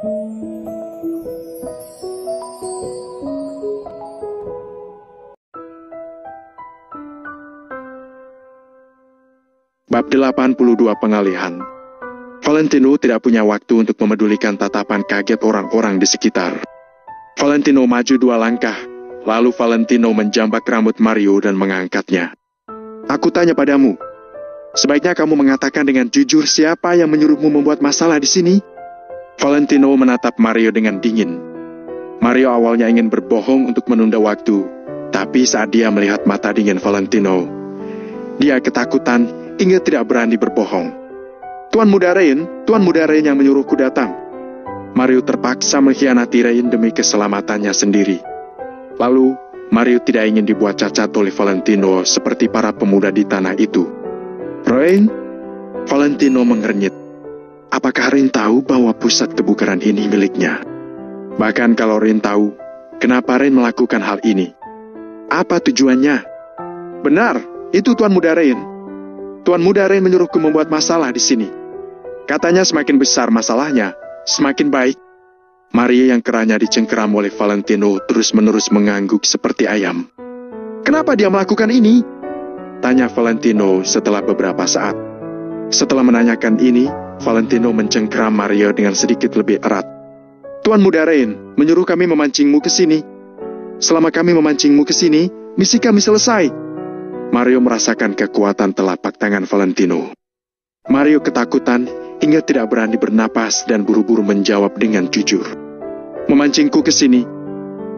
Bab 82 Pengalihan. Valentino tidak punya waktu untuk memedulikan tatapan kaget orang-orang di sekitar. Valentino maju 2 langkah, lalu Valentino menjambak rambut Mario dan mengangkatnya. Aku tanya padamu, sebaiknya kamu mengatakan dengan jujur siapa yang menyuruhmu membuat masalah di sini? Valentino menatap Mario dengan dingin. Mario awalnya ingin berbohong untuk menunda waktu, tapi saat dia melihat mata dingin Valentino, dia ketakutan hingga tidak berani berbohong. Tuan Muda Rain yang menyuruhku datang. Mario terpaksa mengkhianati Rain demi keselamatannya sendiri. Lalu, Mario tidak ingin dibuat cacat oleh Valentino seperti para pemuda di tanah itu. Rain? Valentino mengernyit. Apakah Rain tahu bahwa pusat kebugaran ini miliknya? Bahkan kalau Rain tahu, kenapa Rain melakukan hal ini? Apa tujuannya? Benar, itu Tuan Muda Rain. Tuan Muda Rain menyuruhku membuat masalah di sini. Katanya semakin besar masalahnya, semakin baik. Maria yang kerahnya dicengkeram oleh Valentino terus-menerus mengangguk seperti ayam. Kenapa dia melakukan ini? Tanya Valentino setelah beberapa saat. Setelah menanyakan ini, Valentino mencengkeram Maria dengan sedikit lebih erat. Tuan Muda Rain menyuruh kami memancingmu ke sini. Selama kami memancingmu ke sini, misi kami selesai. Mario merasakan kekuatan telapak tangan Valentino. Mario ketakutan hingga tidak berani bernapas dan buru-buru menjawab dengan jujur. Memancingku ke sini.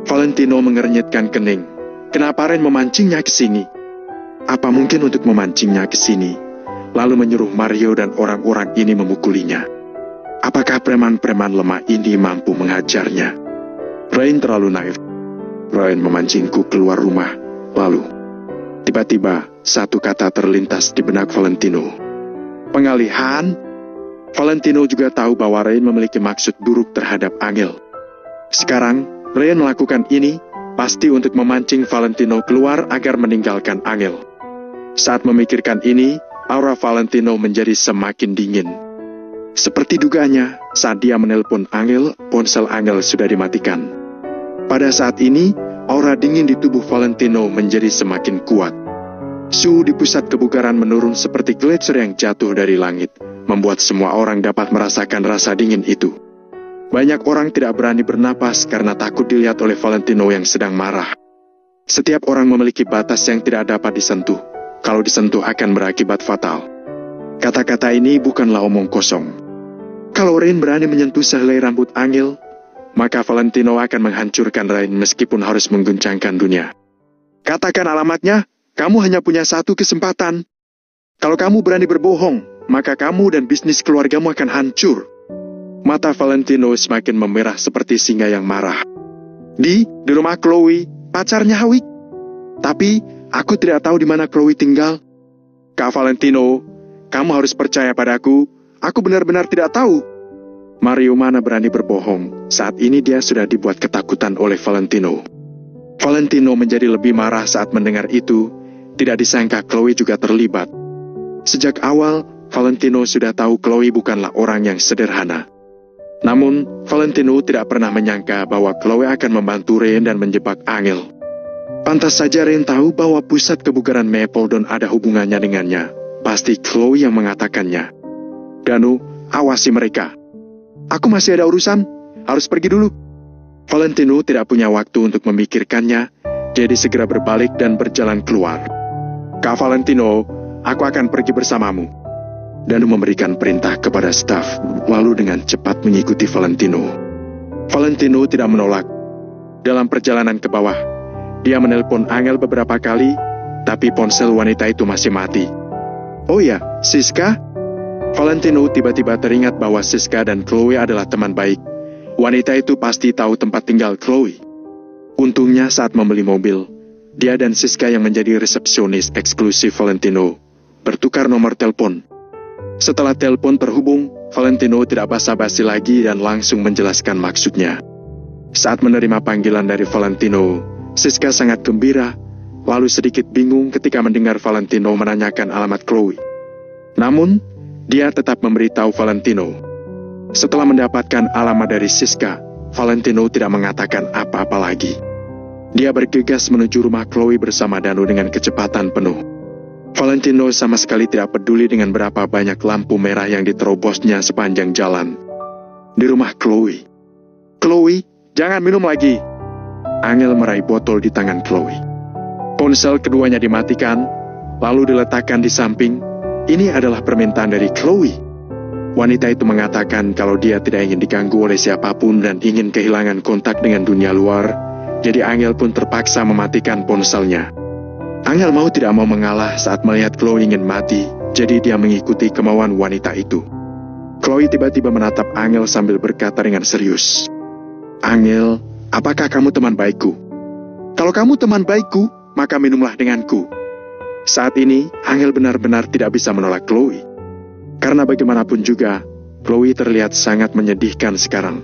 Valentino mengernyitkan kening. Kenapa Rain memancingnya ke sini? Apa mungkin untuk memancingnya ke sini, lalu menyuruh Mario dan orang-orang ini memukulinya? Apakah preman-preman lemah ini mampu menghajarnya? Rain terlalu naif. Rain memancingku keluar rumah, lalu tiba-tiba, satu kata terlintas di benak Valentino. Pengalihan? Valentino juga tahu bahwa Rain memiliki maksud buruk terhadap Angel. Sekarang, Rain melakukan ini pasti untuk memancing Valentino keluar agar meninggalkan Angel. Saat memikirkan ini, aura Valentino menjadi semakin dingin. Seperti dugaannya, saat dia menelpon Angel, ponsel Angel sudah dimatikan. Pada saat ini, aura dingin di tubuh Valentino menjadi semakin kuat. Suhu di pusat kebugaran menurun seperti gletser yang jatuh dari langit, membuat semua orang dapat merasakan rasa dingin itu. Banyak orang tidak berani bernapas karena takut dilihat oleh Valentino yang sedang marah. Setiap orang memiliki batas yang tidak dapat disentuh. Kalau disentuh akan berakibat fatal. Kata-kata ini bukanlah omong kosong. Kalau Rain berani menyentuh sehelai rambut Angel, maka Valentino akan menghancurkan Rain meskipun harus mengguncangkan dunia. Katakan alamatnya. Kamu hanya punya satu kesempatan. Kalau kamu berani berbohong, maka kamu dan bisnis keluargamu akan hancur. Mata Valentino semakin memerah seperti singa yang marah. Di rumah Chloe, pacarnya Hawik. Tapi, aku tidak tahu di mana Chloe tinggal. Kak Valentino, kamu harus percaya padaku. Aku benar-benar tidak tahu. Mario mana berani berbohong. Saat ini dia sudah dibuat ketakutan oleh Valentino. Valentino menjadi lebih marah saat mendengar itu. Tidak disangka Chloe juga terlibat. Sejak awal, Valentino sudah tahu Chloe bukanlah orang yang sederhana. Namun, Valentino tidak pernah menyangka bahwa Chloe akan membantu Rain dan menjebak Angel. Pantas saja Rain tahu bahwa pusat kebugaran Mapledon ada hubungannya dengannya. Pasti Chloe yang mengatakannya. Danu, awasi mereka. Aku masih ada urusan, harus pergi dulu. Valentino tidak punya waktu untuk memikirkannya, jadi segera berbalik dan berjalan keluar. Kak Valentino, aku akan pergi bersamamu. Danu memberikan perintah kepada staf, lalu dengan cepat mengikuti Valentino. Valentino tidak menolak. Dalam perjalanan ke bawah, dia menelpon Angel beberapa kali, tapi ponsel wanita itu masih mati. Oh ya, Siska? Valentino tiba-tiba teringat bahwa Siska dan Chloe adalah teman baik. Wanita itu pasti tahu tempat tinggal Chloe. Untungnya saat membeli mobil, dia dan Siska yang menjadi resepsionis eksklusif Valentino bertukar nomor telepon. Setelah telepon terhubung, Valentino tidak basa-basi lagi dan langsung menjelaskan maksudnya. Saat menerima panggilan dari Valentino, Siska sangat gembira, lalu sedikit bingung ketika mendengar Valentino menanyakan alamat Chloe. Namun, dia tetap memberitahu Valentino. Setelah mendapatkan alamat dari Siska, Valentino tidak mengatakan apa-apa lagi. Dia bergegas menuju rumah Chloe bersama Danu dengan kecepatan penuh. Valentino sama sekali tidak peduli dengan berapa banyak lampu merah yang diterobosnya sepanjang jalan. Di rumah Chloe. "Chloe, jangan minum lagi." Angel meraih botol di tangan Chloe. Ponsel keduanya dimatikan, lalu diletakkan di samping. Ini adalah permintaan dari Chloe. Wanita itu mengatakan kalau dia tidak ingin diganggu oleh siapapun dan ingin kehilangan kontak dengan dunia luar, jadi Angel pun terpaksa mematikan ponselnya. Angel mau tidak mau mengalah saat melihat Chloe ingin mati, jadi dia mengikuti kemauan wanita itu. Chloe tiba-tiba menatap Angel sambil berkata dengan serius, "Angel, apakah kamu teman baikku? Kalau kamu teman baikku, maka minumlah denganku." Saat ini, Angel benar-benar tidak bisa menolak Chloe. Karena bagaimanapun juga, Chloe terlihat sangat menyedihkan sekarang.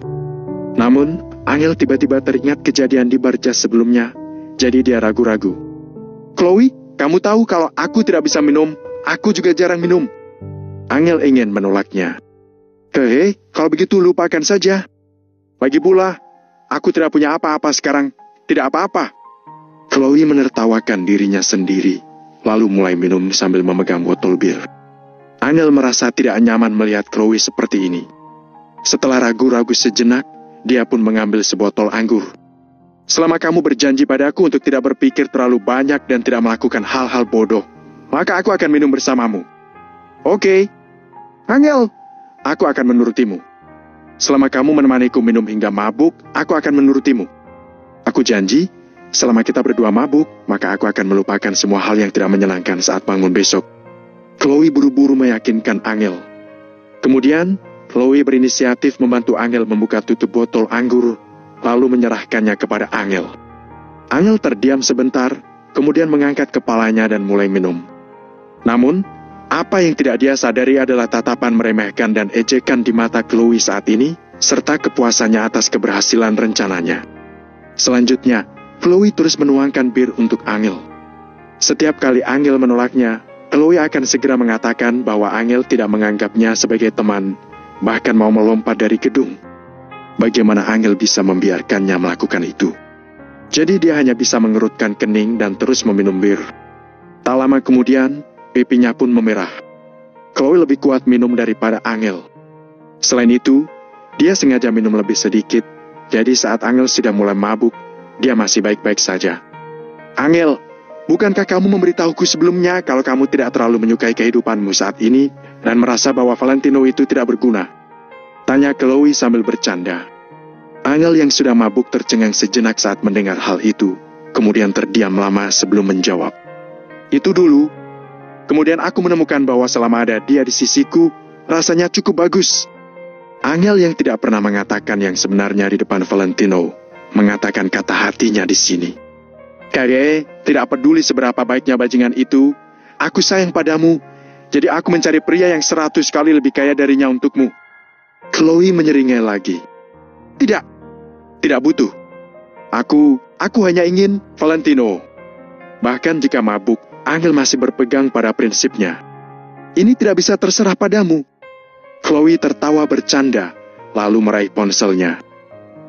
Namun, Angel tiba-tiba teringat kejadian di bar jazz sebelumnya, jadi dia ragu-ragu. "Chloe, kamu tahu kalau aku tidak bisa minum, aku juga jarang minum." Angel ingin menolaknya. "Hei, kalau begitu lupakan saja. Lagi pula, aku tidak punya apa-apa sekarang, tidak apa-apa." Chloe menertawakan dirinya sendiri, lalu mulai minum sambil memegang botol bir. Angel merasa tidak nyaman melihat Chloe seperti ini. Setelah ragu-ragu sejenak, dia pun mengambil sebotol anggur. "Selama kamu berjanji padaku untuk tidak berpikir terlalu banyak dan tidak melakukan hal-hal bodoh, maka aku akan minum bersamamu." "Oke, Angel, aku akan menurutimu. Selama kamu menemaniku minum hingga mabuk, aku akan menurutimu. Aku janji, selama kita berdua mabuk, maka aku akan melupakan semua hal yang tidak menyenangkan saat bangun besok." Chloe buru-buru meyakinkan Angel. Kemudian, Chloe berinisiatif membantu Angel membuka tutup botol anggur, lalu menyerahkannya kepada Angel. Angel terdiam sebentar, kemudian mengangkat kepalanya dan mulai minum. Namun, apa yang tidak dia sadari adalah tatapan meremehkan dan ejekan di mata Chloe saat ini, serta kepuasannya atas keberhasilan rencananya. Selanjutnya, Chloe terus menuangkan bir untuk Angel. Setiap kali Angel menolaknya, Chloe akan segera mengatakan bahwa Angel tidak menganggapnya sebagai teman, bahkan mau melompat dari gedung. Bagaimana Angel bisa membiarkannya melakukan itu? Jadi dia hanya bisa mengerutkan kening dan terus meminum bir. Tak lama kemudian, pipinya pun memerah. Chloe lebih kuat minum daripada Angel. Selain itu, dia sengaja minum lebih sedikit, jadi saat Angel sudah mulai mabuk, dia masih baik-baik saja. "Angel, bukankah kamu memberitahuku sebelumnya kalau kamu tidak terlalu menyukai kehidupanmu saat ini dan merasa bahwa Valentino itu tidak berguna?" tanya Chloe sambil bercanda. Angel yang sudah mabuk tercengang sejenak saat mendengar hal itu, kemudian terdiam lama sebelum menjawab. "Itu dulu. Kemudian aku menemukan bahwa selama ada dia di sisiku, rasanya cukup bagus." Angel yang tidak pernah mengatakan yang sebenarnya di depan Valentino, mengatakan kata hatinya di sini. "Kakek, tidak peduli seberapa baiknya bajingan itu, aku sayang padamu, jadi aku mencari pria yang 100 kali lebih kaya darinya untukmu." Chloe menyeringai lagi. Tidak butuh. Aku hanya ingin Valentino." Bahkan jika mabuk, Angel masih berpegang pada prinsipnya. "Ini tidak bisa terserah padamu." Chloe tertawa bercanda, lalu meraih ponselnya.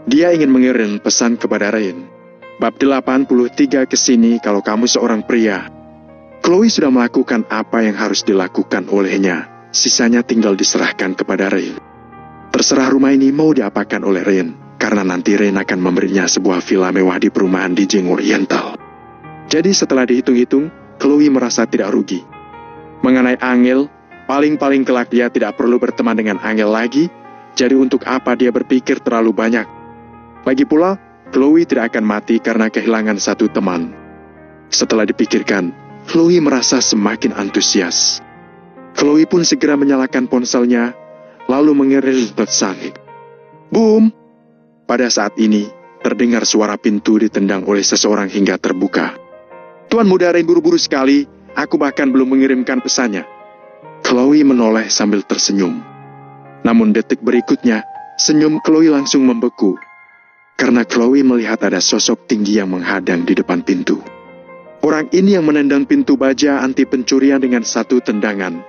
Dia ingin mengirim pesan kepada Rain. Bab 83 kesini kalau kamu seorang pria. Chloe sudah melakukan apa yang harus dilakukan olehnya. Sisanya tinggal diserahkan kepada Rain. Terserah rumah ini mau diapakan oleh Rain, karena nanti Rain akan memberinya sebuah villa mewah di perumahan di Jing Oriental. Jadi setelah dihitung-hitung, Chloe merasa tidak rugi. Mengenai Angel, paling-paling kelak dia tidak perlu berteman dengan Angel lagi, jadi untuk apa dia berpikir terlalu banyak. Lagi pula, Chloe tidak akan mati karena kehilangan satu teman. Setelah dipikirkan, Chloe merasa semakin antusias. Chloe pun segera menyalakan ponselnya, lalu mengirim pesan. Boom! Pada saat ini, terdengar suara pintu ditendang oleh seseorang hingga terbuka. "Tuan Muda Rain buru-buru sekali, aku bahkan belum mengirimkan pesannya." Chloe menoleh sambil tersenyum. Namun detik berikutnya, senyum Chloe langsung membeku. Karena Chloe melihat ada sosok tinggi yang menghadang di depan pintu. Orang ini yang menendang pintu baja anti pencurian dengan satu tendangan.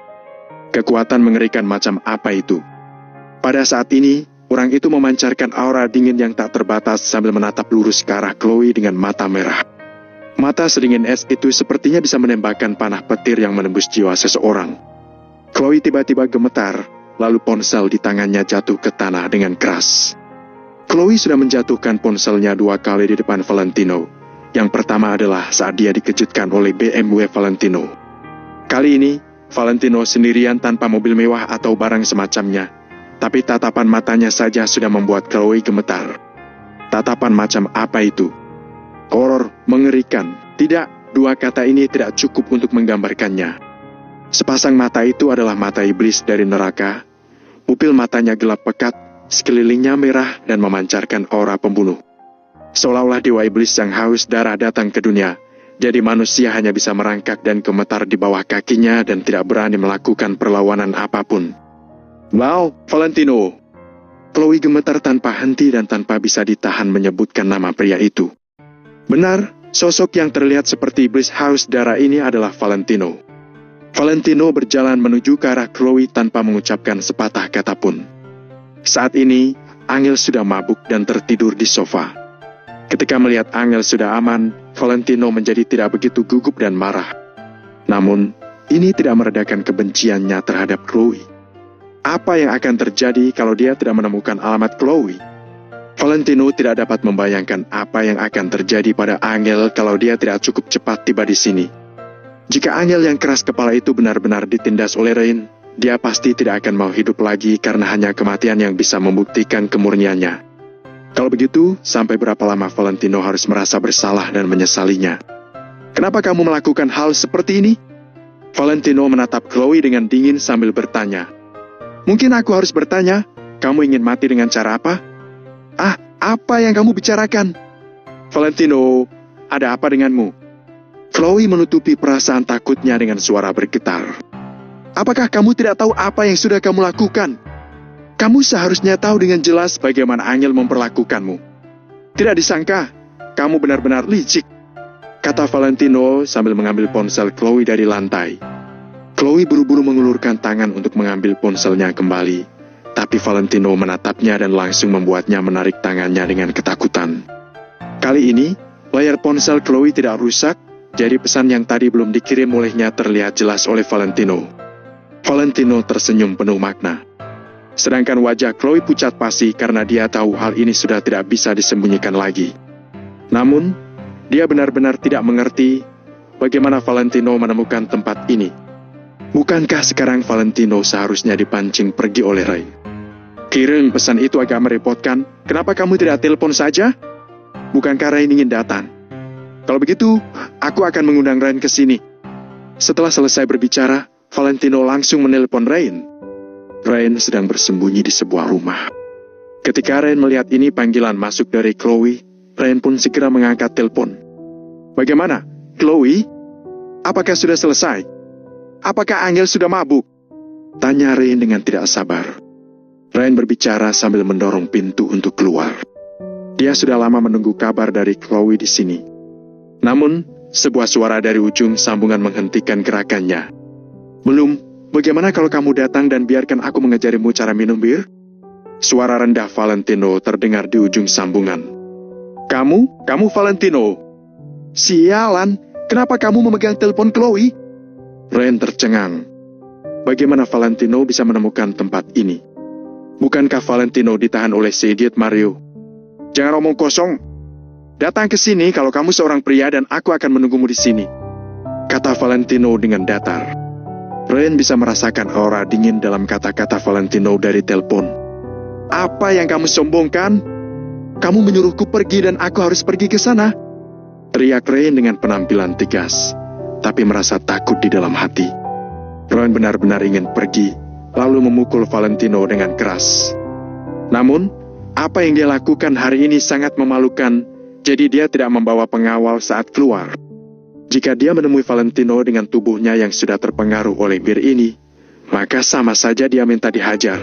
Kekuatan mengerikan macam apa itu? Pada saat ini, orang itu memancarkan aura dingin yang tak terbatas sambil menatap lurus ke arah Chloe dengan mata merah. Mata sedingin es itu sepertinya bisa menembakkan panah petir yang menembus jiwa seseorang. Chloe tiba-tiba gemetar, lalu ponsel di tangannya jatuh ke tanah dengan keras. Chloe sudah menjatuhkan ponselnya 2 kali di depan Valentino. Yang pertama adalah saat dia dikejutkan oleh BMW Valentino. Kali ini, Valentino sendirian tanpa mobil mewah atau barang semacamnya, tapi tatapan matanya saja sudah membuat Chloe gemetar. Tatapan macam apa itu? Horor, mengerikan. Tidak, 2 kata ini tidak cukup untuk menggambarkannya. Sepasang mata itu adalah mata iblis dari neraka. Pupil matanya gelap pekat, sekelilingnya merah dan memancarkan aura pembunuh. Seolah-olah dewa iblis yang haus darah datang ke dunia, jadi manusia hanya bisa merangkak dan gemetar di bawah kakinya dan tidak berani melakukan perlawanan apapun. Wow, Valentino! Chloe gemetar tanpa henti dan tanpa bisa ditahan menyebutkan nama pria itu. Benar, sosok yang terlihat seperti iblis haus darah ini adalah Valentino. Valentino berjalan menuju ke arah Chloe tanpa mengucapkan sepatah kata pun. Saat ini, Angel sudah mabuk dan tertidur di sofa. Ketika melihat Angel sudah aman, Valentino menjadi tidak begitu gugup dan marah. Namun, ini tidak meredakan kebenciannya terhadap Chloe. Apa yang akan terjadi kalau dia tidak menemukan alamat Chloe? Valentino tidak dapat membayangkan apa yang akan terjadi pada Angel kalau dia tidak cukup cepat tiba di sini. Jika Angel yang keras kepala itu benar-benar ditindas oleh Rain, dia pasti tidak akan mau hidup lagi karena hanya kematian yang bisa membuktikan kemurniannya. Kalau begitu, sampai berapa lama Valentino harus merasa bersalah dan menyesalinya? Kenapa kamu melakukan hal seperti ini? Valentino menatap Chloe dengan dingin sambil bertanya. Mungkin aku harus bertanya, kamu ingin mati dengan cara apa? Ah, apa yang kamu bicarakan? Valentino, ada apa denganmu? Chloe menutupi perasaan takutnya dengan suara bergetar. Apakah kamu tidak tahu apa yang sudah kamu lakukan? Kamu seharusnya tahu dengan jelas bagaimana Angel memperlakukanmu. Tidak disangka, kamu benar-benar licik, kata Valentino sambil mengambil ponsel Chloe dari lantai. Chloe buru-buru mengulurkan tangan untuk mengambil ponselnya kembali, tapi Valentino menatapnya dan langsung membuatnya menarik tangannya dengan ketakutan. Kali ini, layar ponsel Chloe tidak rusak, jadi pesan yang tadi belum dikirim olehnya terlihat jelas oleh Valentino. Valentino tersenyum penuh makna. Sedangkan wajah Chloe pucat pasi karena dia tahu hal ini sudah tidak bisa disembunyikan lagi. Namun, dia benar-benar tidak mengerti bagaimana Valentino menemukan tempat ini. Bukankah sekarang Valentino seharusnya dipancing pergi oleh Ray? Kirim pesan itu agak merepotkan, kenapa kamu tidak telepon saja? Bukankah Ray ingin datang? Kalau begitu, aku akan mengundang Rain ke sini. Setelah selesai berbicara, Valentino langsung menelpon Rain. Rain sedang bersembunyi di sebuah rumah. Ketika Rain melihat ini panggilan masuk dari Chloe, Rain pun segera mengangkat telepon. Bagaimana, Chloe? Apakah sudah selesai? Apakah Angel sudah mabuk? Tanya Rain dengan tidak sabar. Rain berbicara sambil mendorong pintu untuk keluar. Dia sudah lama menunggu kabar dari Chloe di sini. Namun, sebuah suara dari ujung sambungan menghentikan gerakannya. Belum, bagaimana kalau kamu datang dan biarkan aku mengajarimu cara minum bir? Suara rendah Valentino terdengar di ujung sambungan. Kamu Valentino? Sialan, kenapa kamu memegang telepon Chloe? Rain tercengang. Bagaimana Valentino bisa menemukan tempat ini? Bukankah Valentino ditahan oleh si idiot Mario? Jangan omong kosong. Datang ke sini kalau kamu seorang pria dan aku akan menunggumu di sini, kata Valentino dengan datar. Rain bisa merasakan aura dingin dalam kata-kata Valentino dari telepon. Apa yang kamu sombongkan? Kamu menyuruhku pergi dan aku harus pergi ke sana? Teriak Rain dengan penampilan tegas, tapi merasa takut di dalam hati. Rain benar-benar ingin pergi, lalu memukul Valentino dengan keras. Namun, apa yang dia lakukan hari ini sangat memalukan. Jadi dia tidak membawa pengawal saat keluar. Jika dia menemui Valentino dengan tubuhnya yang sudah terpengaruh oleh bir ini, maka sama saja dia minta dihajar.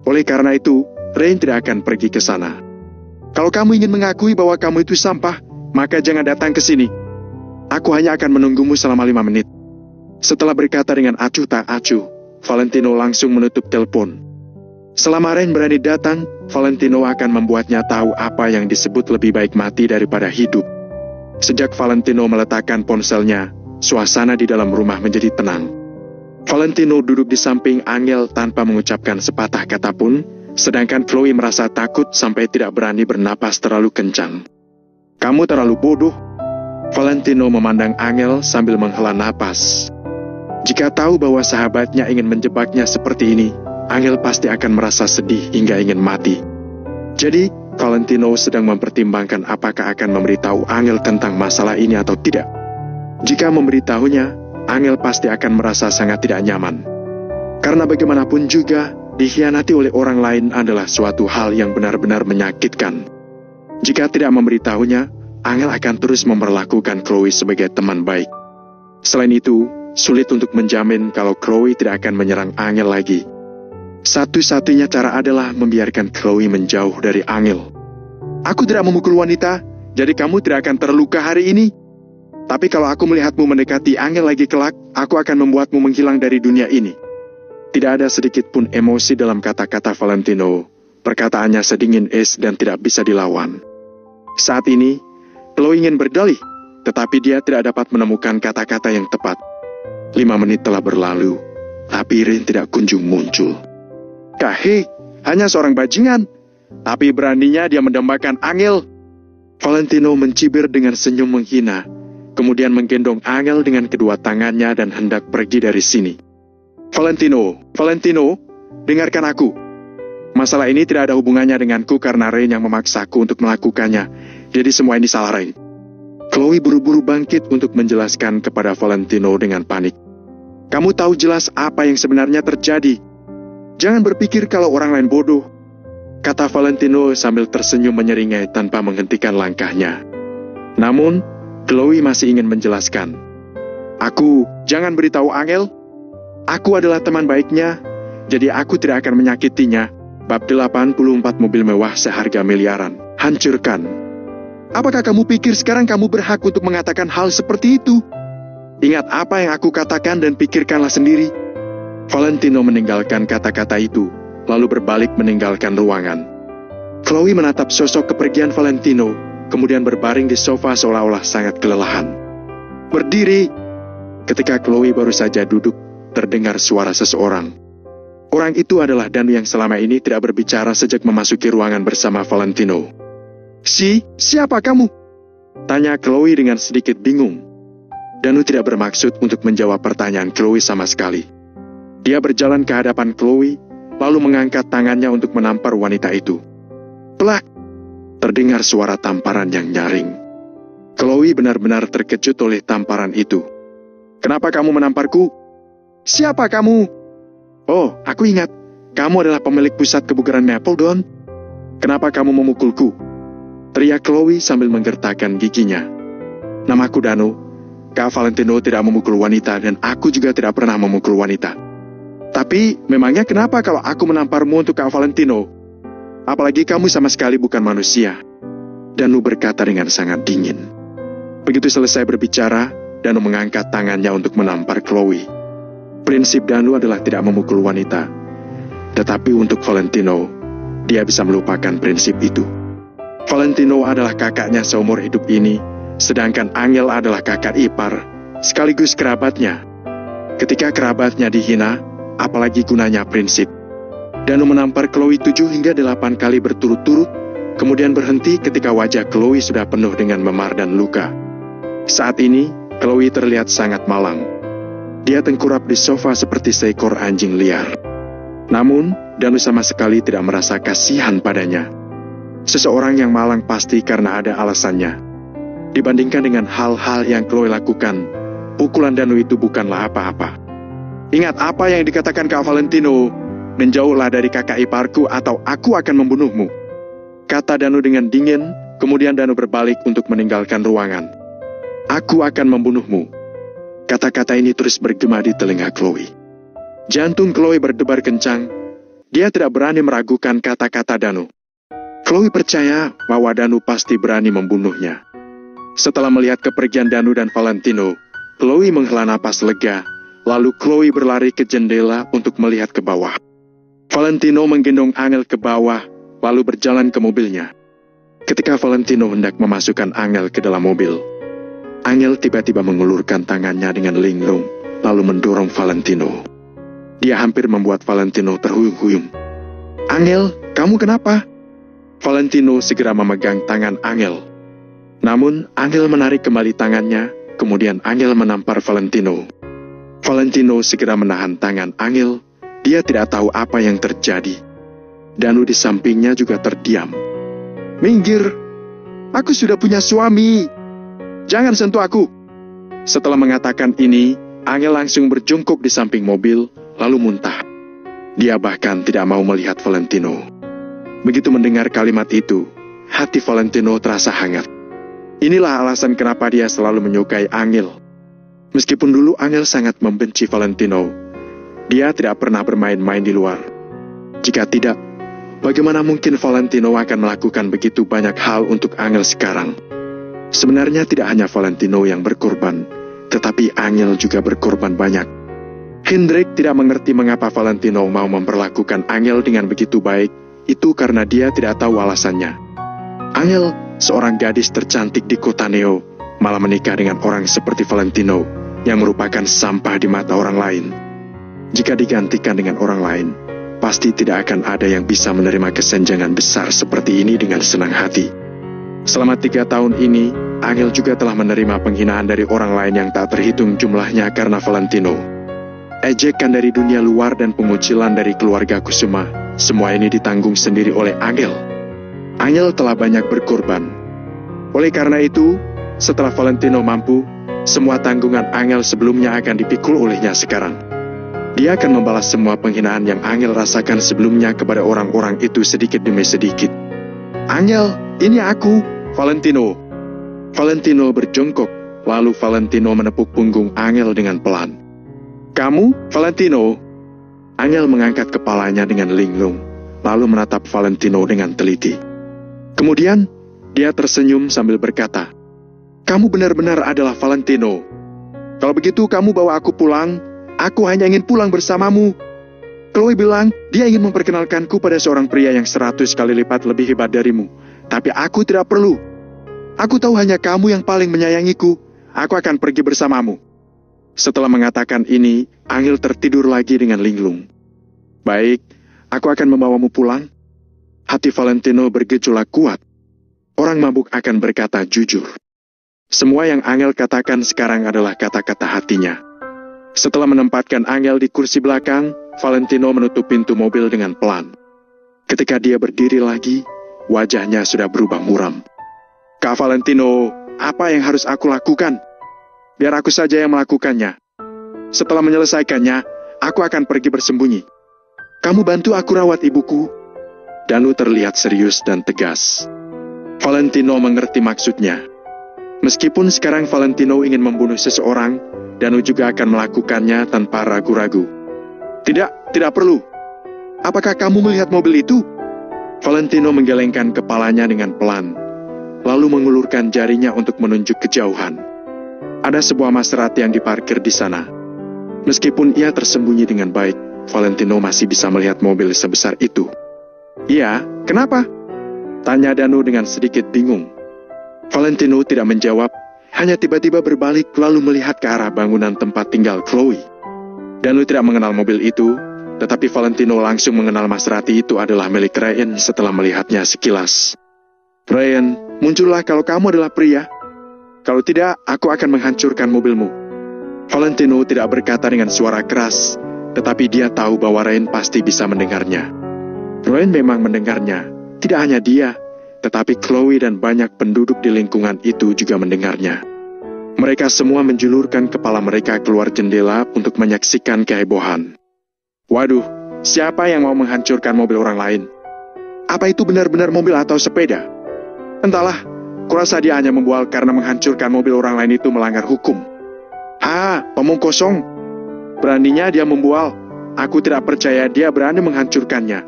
Oleh karena itu, Rain tidak akan pergi ke sana. Kalau kamu ingin mengakui bahwa kamu itu sampah, maka jangan datang ke sini. Aku hanya akan menunggumu selama 5 menit. Setelah berkata dengan acuh tak acuh, Valentino langsung menutup telepon. Selama Rain berani datang, Valentino akan membuatnya tahu apa yang disebut lebih baik mati daripada hidup. Sejak Valentino meletakkan ponselnya, suasana di dalam rumah menjadi tenang. Valentino duduk di samping Angel tanpa mengucapkan sepatah kata pun, sedangkan Chloe merasa takut sampai tidak berani bernapas terlalu kencang. "Kamu terlalu bodoh." Valentino memandang Angel sambil menghela napas. Jika tahu bahwa sahabatnya ingin menjebaknya seperti ini, Angel pasti akan merasa sedih hingga ingin mati. Jadi, Valentino sedang mempertimbangkan apakah akan memberitahu Angel tentang masalah ini atau tidak. Jika memberitahunya, Angel pasti akan merasa sangat tidak nyaman. Karena bagaimanapun juga, dikhianati oleh orang lain adalah suatu hal yang benar-benar menyakitkan. Jika tidak memberitahunya, Angel akan terus memperlakukan Chloe sebagai teman baik. Selain itu, sulit untuk menjamin kalau Chloe tidak akan menyerang Angel lagi. Satu-satunya cara adalah membiarkan Chloe menjauh dari Angel. "Aku tidak memukul wanita, jadi kamu tidak akan terluka hari ini. Tapi kalau aku melihatmu mendekati Angel lagi kelak, aku akan membuatmu menghilang dari dunia ini." Tidak ada sedikit pun emosi dalam kata-kata Valentino. Perkataannya sedingin es dan tidak bisa dilawan. Saat ini, Chloe ingin berdalih, tetapi dia tidak dapat menemukan kata-kata yang tepat. 5 menit telah berlalu, tapi Rain tidak kunjung muncul. "Kahe, hanya seorang bajingan, tapi beraninya dia mendambakan Angel." Valentino mencibir dengan senyum menghina, kemudian menggendong Angel dengan kedua tangannya dan hendak pergi dari sini. Valentino, dengarkan aku. Masalah ini tidak ada hubungannya denganku karena Rain yang memaksaku untuk melakukannya, jadi semua ini salah Rain." Chloe buru-buru bangkit untuk menjelaskan kepada Valentino dengan panik. "Kamu tahu jelas apa yang sebenarnya terjadi. Jangan berpikir kalau orang lain bodoh," kata Valentino sambil tersenyum menyeringai tanpa menghentikan langkahnya. Namun, Chloe masih ingin menjelaskan. Jangan beritahu Angel. Aku adalah teman baiknya, jadi aku tidak akan menyakitinya." Bab 84 mobil mewah seharga miliaran. Hancurkan. "Apakah kamu pikir sekarang kamu berhak untuk mengatakan hal seperti itu? Ingat apa yang aku katakan dan pikirkanlah sendiri." Valentino meninggalkan kata-kata itu, lalu berbalik meninggalkan ruangan. Chloe menatap sosok kepergian Valentino, kemudian berbaring di sofa seolah-olah sangat kelelahan. "Berdiri!" Ketika Chloe baru saja duduk, terdengar suara seseorang. Orang itu adalah Danu yang selama ini tidak berbicara sejak memasuki ruangan bersama Valentino. Siapa kamu?" tanya Chloe dengan sedikit bingung. Danu tidak bermaksud untuk menjawab pertanyaan Chloe sama sekali. Dia berjalan ke hadapan Chloe, lalu mengangkat tangannya untuk menampar wanita itu. Plak! Terdengar suara tamparan yang nyaring. Chloe benar-benar terkejut oleh tamparan itu. "Kenapa kamu menamparku?" "Siapa kamu?" "Oh, aku ingat. Kamu adalah pemilik pusat kebugaran Mapledon. Kenapa kamu memukulku?" teriak Chloe sambil menggertakkan giginya. "Namaku Danu. Kak Valentino tidak memukul wanita dan aku juga tidak pernah memukul wanita. Tapi, memangnya kenapa kalau aku menamparmu untuk Kak Valentino? Apalagi kamu sama sekali bukan manusia." Danu berkata dengan sangat dingin. Begitu selesai berbicara, Danu mengangkat tangannya untuk menampar Chloe. Prinsip Danu adalah tidak memukul wanita. Tetapi untuk Valentino, dia bisa melupakan prinsip itu. Valentino adalah kakaknya seumur hidup ini, sedangkan Angel adalah kakak ipar, sekaligus kerabatnya. Ketika kerabatnya dihina, apalagi gunanya prinsip. Danu menampar Chloe 7 hingga 8 kali berturut-turut, kemudian berhenti ketika wajah Chloe sudah penuh dengan memar dan luka. Saat ini, Chloe terlihat sangat malang. Dia tengkurap di sofa seperti seekor anjing liar. Namun, Danu sama sekali tidak merasa kasihan padanya. Seseorang yang malang pasti karena ada alasannya. Dibandingkan dengan hal-hal yang Chloe lakukan, pukulan Danu itu bukanlah apa-apa. "Ingat apa yang dikatakan Kak Valentino, menjauhlah dari kakak iparku atau aku akan membunuhmu," kata Danu dengan dingin, kemudian Danu berbalik untuk meninggalkan ruangan. "Aku akan membunuhmu." Kata-kata ini terus bergema di telinga Chloe. Jantung Chloe berdebar kencang, dia tidak berani meragukan kata-kata Danu. Chloe percaya bahwa Danu pasti berani membunuhnya. Setelah melihat kepergian Danu dan Valentino, Chloe menghela napas lega. Lalu Chloe berlari ke jendela untuk melihat ke bawah. Valentino menggendong Angel ke bawah, lalu berjalan ke mobilnya. Ketika Valentino hendak memasukkan Angel ke dalam mobil, Angel tiba-tiba mengulurkan tangannya dengan linglung, lalu mendorong Valentino. Dia hampir membuat Valentino terhuyung-huyung. "Angel, kamu kenapa?" Valentino segera memegang tangan Angel. Namun, Angel menarik kembali tangannya, kemudian Angel menampar Valentino. Valentino segera menahan tangan Angel. Dia tidak tahu apa yang terjadi. Danu di sampingnya juga terdiam. "Minggir, aku sudah punya suami. Jangan sentuh aku." Setelah mengatakan ini, Angel langsung berjongkok di samping mobil, lalu muntah. Dia bahkan tidak mau melihat Valentino. Begitu mendengar kalimat itu, hati Valentino terasa hangat. Inilah alasan kenapa dia selalu menyukai Angel. Meskipun dulu Angel sangat membenci Valentino, dia tidak pernah bermain-main di luar. Jika tidak, bagaimana mungkin Valentino akan melakukan begitu banyak hal untuk Angel sekarang? Sebenarnya tidak hanya Valentino yang berkorban, tetapi Angel juga berkorban banyak. Hendrik tidak mengerti mengapa Valentino mau memperlakukan Angel dengan begitu baik. Itu karena dia tidak tahu alasannya. Angel, seorang gadis tercantik di kota Neo, malah menikah dengan orang seperti Valentino, yang merupakan sampah di mata orang lain. Jika digantikan dengan orang lain, pasti tidak akan ada yang bisa menerima kesenjangan besar seperti ini dengan senang hati. Selama 3 tahun ini, Angel juga telah menerima penghinaan dari orang lain yang tak terhitung jumlahnya karena Valentino. Ejekan dari dunia luar dan pengucilan dari keluarga Kusuma, semua ini ditanggung sendiri oleh Angel. Angel telah banyak berkorban. Oleh karena itu, setelah Valentino mampu, semua tanggungan Angel sebelumnya akan dipikul olehnya sekarang. Dia akan membalas semua penghinaan yang Angel rasakan sebelumnya kepada orang-orang itu sedikit demi sedikit. "Angel, ini aku, Valentino." Valentino berjongkok, lalu Valentino menepuk punggung Angel dengan pelan. "Kamu, Valentino?" Angel mengangkat kepalanya dengan linglung, lalu menatap Valentino dengan teliti. Kemudian, dia tersenyum sambil berkata, "Kamu benar-benar adalah Valentino. Kalau begitu kamu bawa aku pulang. Aku hanya ingin pulang bersamamu." Chloe bilang dia ingin memperkenalkanku pada seorang pria yang 100 kali lipat lebih hebat darimu. Tapi aku tidak perlu. Aku tahu hanya kamu yang paling menyayangiku. Aku akan pergi bersamamu. Setelah mengatakan ini, Angel tertidur lagi dengan linglung. "Baik, aku akan membawamu pulang." Hati Valentino bergejolak kuat. Orang mabuk akan berkata jujur. Semua yang Angel katakan sekarang adalah kata-kata hatinya. Setelah menempatkan Angel di kursi belakang, Valentino menutup pintu mobil dengan pelan. Ketika dia berdiri lagi, wajahnya sudah berubah muram. "Kak Valentino, apa yang harus aku lakukan? Biar aku saja yang melakukannya. Setelah menyelesaikannya, aku akan pergi bersembunyi. Kamu bantu aku rawat ibuku." Danu terlihat serius dan tegas. Valentino mengerti maksudnya. Meskipun sekarang Valentino ingin membunuh seseorang, Danu juga akan melakukannya tanpa ragu-ragu. Tidak perlu. Apakah kamu melihat mobil itu?" Valentino menggelengkan kepalanya dengan pelan, lalu mengulurkan jarinya untuk menunjuk kejauhan. Ada sebuah Maserati yang diparkir di sana. Meskipun ia tersembunyi dengan baik, Valentino masih bisa melihat mobil sebesar itu. "Iya, kenapa?" tanya Danu dengan sedikit bingung. Valentino tidak menjawab, hanya tiba-tiba berbalik lalu melihat ke arah bangunan tempat tinggal Chloe. Danu tidak mengenal mobil itu, tetapi Valentino langsung mengenal Maserati itu adalah milik Ryan setelah melihatnya sekilas. "Ryan, muncullah kalau kamu adalah pria. Kalau tidak, aku akan menghancurkan mobilmu." Valentino tidak berkata dengan suara keras, tetapi dia tahu bahwa Ryan pasti bisa mendengarnya. Ryan memang mendengarnya, tidak hanya dia, tetapi Chloe dan banyak penduduk di lingkungan itu juga mendengarnya. Mereka semua menjulurkan kepala mereka keluar jendela untuk menyaksikan kehebohan. "Waduh, siapa yang mau menghancurkan mobil orang lain? Apa itu benar-benar mobil atau sepeda? Entahlah, kurasa dia hanya membual karena menghancurkan mobil orang lain itu melanggar hukum." "Omong kosong. Beraninya dia membual. Aku tidak percaya dia berani menghancurkannya."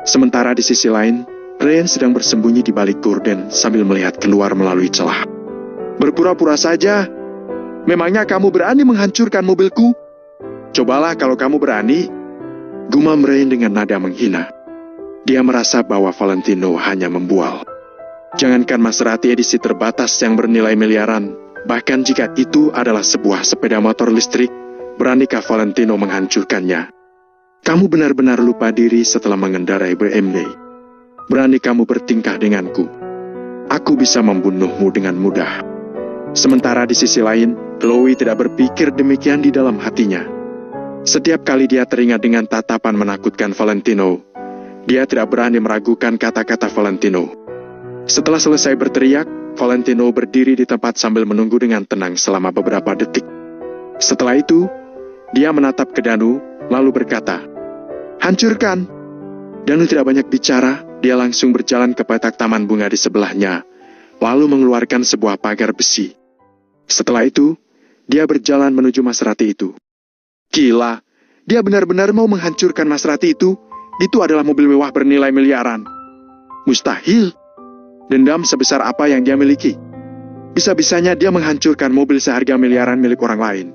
Sementara di sisi lain, Ryan sedang bersembunyi di balik gorden sambil melihat keluar melalui celah. "Berpura-pura saja. Memangnya kamu berani menghancurkan mobilku? Cobalah kalau kamu berani." Gumam Rain dengan nada menghina. Dia merasa bahwa Valentino hanya membual. Jangankan Maserati edisi terbatas yang bernilai miliaran, bahkan jika itu adalah sebuah sepeda motor listrik, beranikah Valentino menghancurkannya? Kamu benar-benar lupa diri setelah mengendarai BMW. Berani kamu bertingkah denganku? Aku bisa membunuhmu dengan mudah. Sementara di sisi lain, Chloe tidak berpikir demikian di dalam hatinya. Setiap kali dia teringat dengan tatapan menakutkan Valentino, dia tidak berani meragukan kata-kata Valentino. Setelah selesai berteriak, Valentino berdiri di tempat sambil menunggu dengan tenang selama beberapa detik. Setelah itu, dia menatap ke Danu, lalu berkata, "Hancurkan!" Danu tidak banyak bicara, dia langsung berjalan ke petak taman bunga di sebelahnya, lalu mengeluarkan sebuah pagar besi. Setelah itu, dia berjalan menuju Maserati itu. Gila, dia benar-benar mau menghancurkan Maserati itu. Itu adalah mobil mewah bernilai miliaran. Mustahil. Dendam sebesar apa yang dia miliki? Bisa-bisanya dia menghancurkan mobil seharga miliaran milik orang lain.